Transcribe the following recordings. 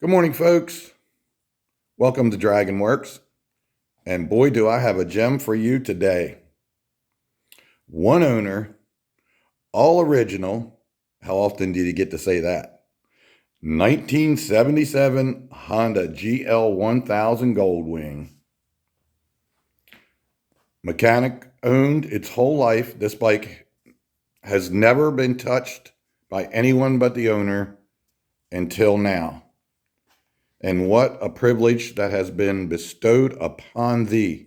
Good morning, folks. Welcome to Worx. And boy, do I have a gem for you today. One owner, all original. How often did you get to say that? 1977 Honda GL1000 Goldwing. Mechanic owned its whole life. This bike has never been touched by anyone but the owner until now. And what a privilege that has been bestowed upon thee.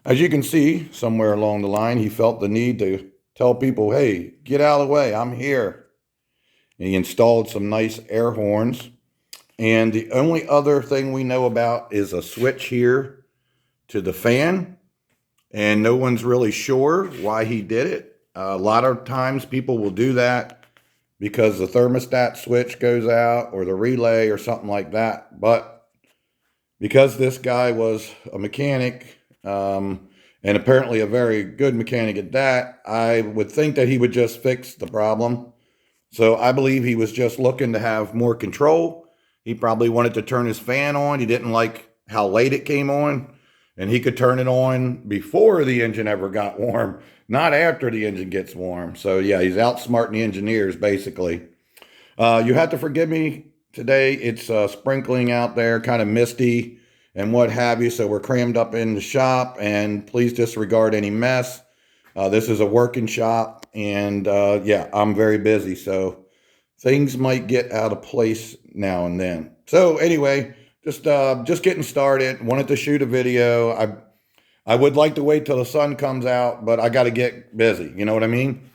As you can see, somewhere along the line, he felt the need to tell people, hey, get out of the way, I'm here. And he installed some nice air horns. And the only other thing we know about is a switch here to the fan. And no one's really sure why he did it. A lot of times people will do that because the thermostat switch goes out or the relay or something like that. But because this guy was a mechanic, and apparently a very good mechanic at that, I would think that he would just fix the problem. So I believe he was just looking to have more control. He probably wanted to turn his fan on. He didn't like how late it came on. And he could turn it on before the engine ever got warm, not after the engine gets warm. So yeah, he's outsmarting the engineers, basically. You have to forgive me today. It's sprinkling out there, kind of misty and what have you. So we're crammed up in the shop, and please disregard any mess. This is a working shop, and yeah, I'm very busy. So things might get out of place now and then. So anyway, just getting started. Wanted to shoot a video. I would like to wait till the sun comes out, but I got to get busy. You know what I mean?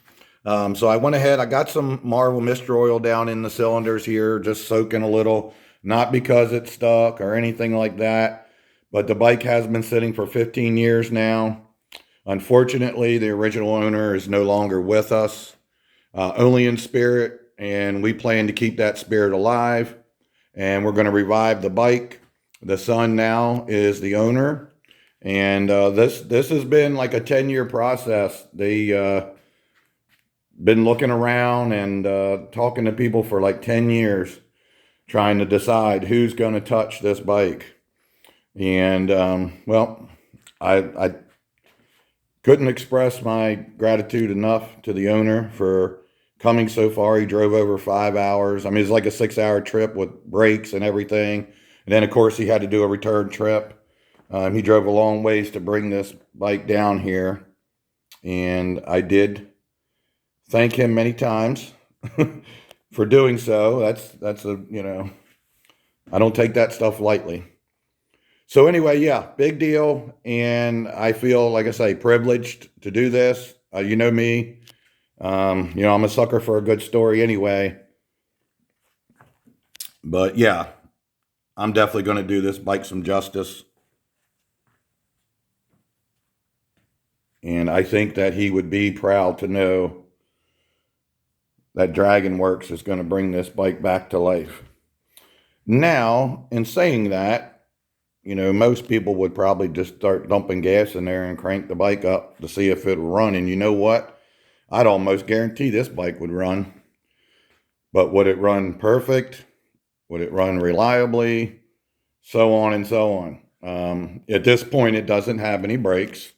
So I went ahead. I got some Marvel Mystery Oil down in the cylinders here, just soaking a little. Not because it's stuck or anything like that, but the bike has been sitting for 15 years now. Unfortunately, the original owner is no longer with us, only in spirit, and we plan to keep that spirit alive. And we're going to revive the bike. The son now is the owner. And this has been like a 10-year process. They been looking around and talking to people for like 10 years, trying to decide who's going to touch this bike. And well, I couldn't express my gratitude enough to the owner for coming so far. He drove over 5 hours. I mean, it's like a 6-hour trip with breaks and everything. And then, of course, he had to do a return trip. He drove a long ways to bring this bike down here. And I did thank him many times for doing so. That's a, you know, I don't take that stuff lightly. So anyway, yeah, big deal. And I feel, like I say, privileged to do this. You know me. I'm a sucker for a good story anyway. But yeah, I'm definitely going to do this bike some justice. And I think that he would be proud to know that Worx is going to bring this bike back to life. Now, in saying that, most people would probably just start dumping gas in there and crank the bike up to see if it'll run. And you know what? I'd almost guarantee this bike would run. But would it run perfect? Would it run reliably? So on and so on. At this point, it doesn't have any brakes.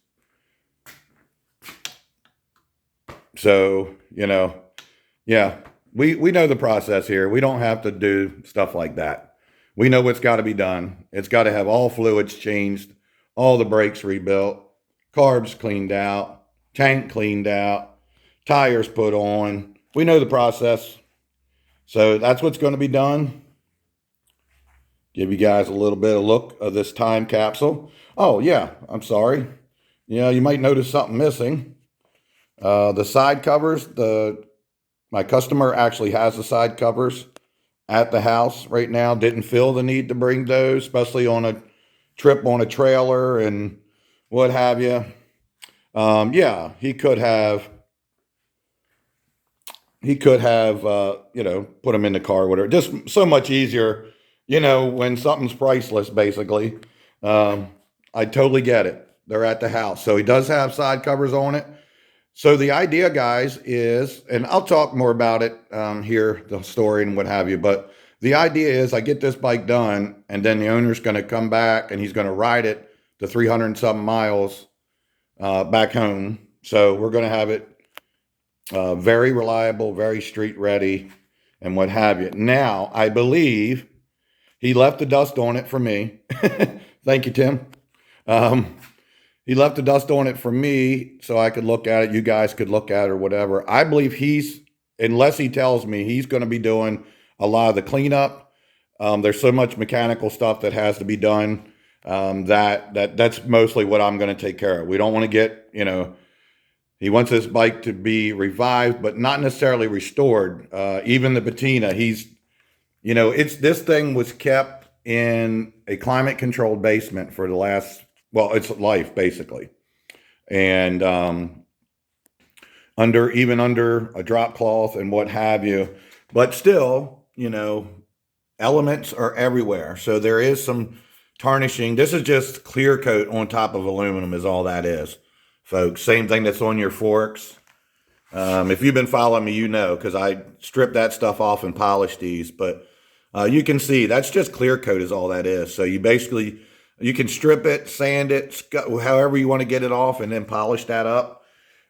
So, yeah, we know the process here. We don't have to do stuff like that. We know what's got to be done. It's got to have all fluids changed, all the brakes rebuilt, carbs cleaned out, tank cleaned out, tires put on. We know the process. So that's what's going to be done. Give you guys a little bit of look of this time capsule. Oh, yeah, I'm sorry. Yeah, you might notice something missing. The side covers, my customer actually has the side covers at the house right now. Didn't feel the need to bring those, especially on a trip on a trailer and what have you. Yeah, he could have, put them in the car, whatever. Just so much easier, when something's priceless, basically. I totally get it. They're at the house. So he does have side covers on it. So the idea, guys, is, and I'll talk more about it here, the story and what have you, but the idea is I get this bike done, and then the owner's going to come back and he's going to ride it to 300 and something miles back home. So we're going to have it very reliable, very street ready, and what have you. Now, I believe he left the dust on it for me. Thank you, Tim. Um, he left the dust on it for me so I could look at it. You guys could look at it or whatever. I believe unless he tells me, he's going to be doing a lot of the cleanup. There's so much mechanical stuff that has to be done that's mostly what I'm going to take care of. We don't want to get, he wants this bike to be revived, but not necessarily restored. Even the patina, this thing was kept in a climate controlled basement for its life basically. And, under a drop cloth and what have you, but still, elements are everywhere. So there is some tarnishing. This is just clear coat on top of aluminum is all that is, folks. Same thing that's on your forks. If you've been following me, because I stripped that stuff off and polished these, but you can see that's just clear coat is all that is. So you can strip it, sand it, however you want to get it off, and then polish that up.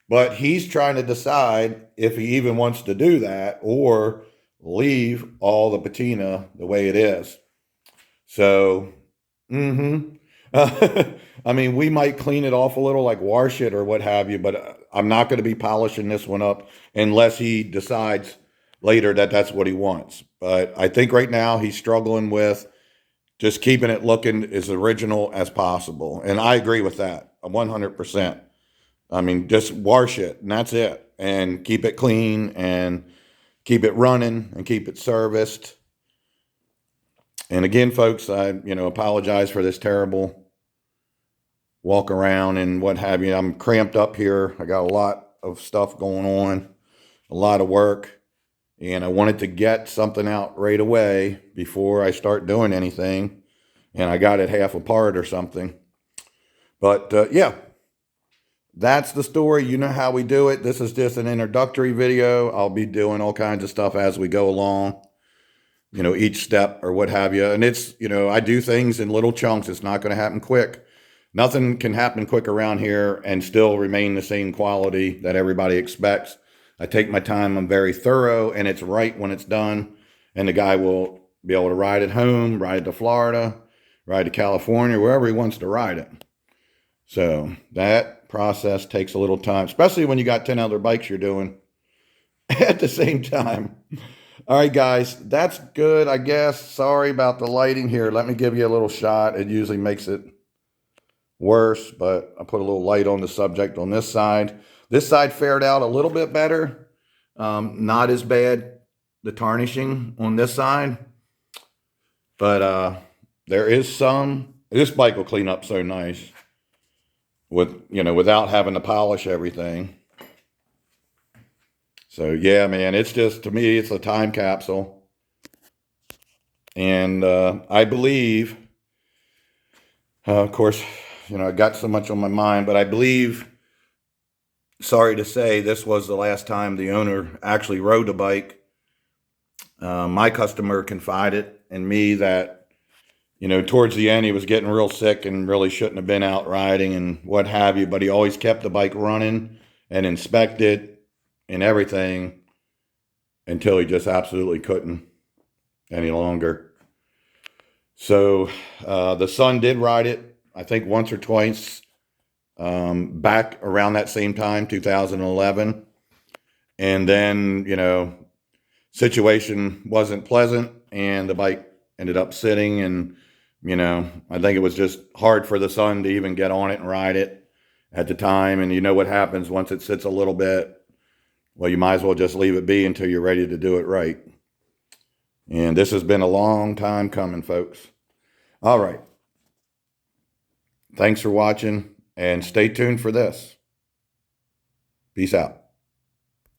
But he's trying to decide if he even wants to do that or leave all the patina the way it is. So, I mean, we might clean it off a little, like wash it or what have you, but I'm not going to be polishing this one up unless he decides later that that's what he wants. But I think right now he's struggling with just keeping it looking as original as possible. And I agree with that 100%. I mean, just wash it and that's it. And keep it clean and keep it running and keep it serviced. And again, folks, I, apologize for this terrible walk around and what have you. I'm cramped up here. I got a lot of stuff going on, a lot of work, and I wanted to get something out right away before I start doing anything. And I got it half apart or something. But yeah. That's the story. You know how we do it. This is just an introductory video. I'll be doing all kinds of stuff as we go along, each step or what have you. And it's, I do things in little chunks. It's not going to happen quick. Nothing can happen quick around here and still remain the same quality that everybody expects. I take my time. I'm very thorough, and it's right when it's done. And the guy will be able to ride it home, ride it to Florida, ride to California, wherever he wants to ride it. So that process takes a little time, especially when you got 10 other bikes you're doing at the same time. All right, guys, that's good, I guess. Sorry about the lighting here. Let me give you a little shot. It usually makes it worse, but I put a little light on the subject on this side. This side fared out a little bit better. Not as bad, the tarnishing on this side. But there is some. This bike will clean up so nice without having to polish everything. So yeah, man, it's just, to me, it's a time capsule. And I believe, of course, I got so much on my mind, but I believe, sorry to say, this was the last time the owner actually rode a bike. My customer confided in me that, towards the end, he was getting real sick and really shouldn't have been out riding and what have you, but he always kept the bike running and inspected and everything until he just absolutely couldn't any longer. So the son did ride it, I think once or twice, back around that same time, 2011. And then, situation wasn't pleasant and the bike ended up sitting, and, I think it was just hard for the son to even get on it and ride it at the time. And you know what happens once it sits a little bit? Well, you might as well just leave it be until you're ready to do it right. And this has been a long time coming, folks. All right. Thanks for watching, and stay tuned for this. Peace out.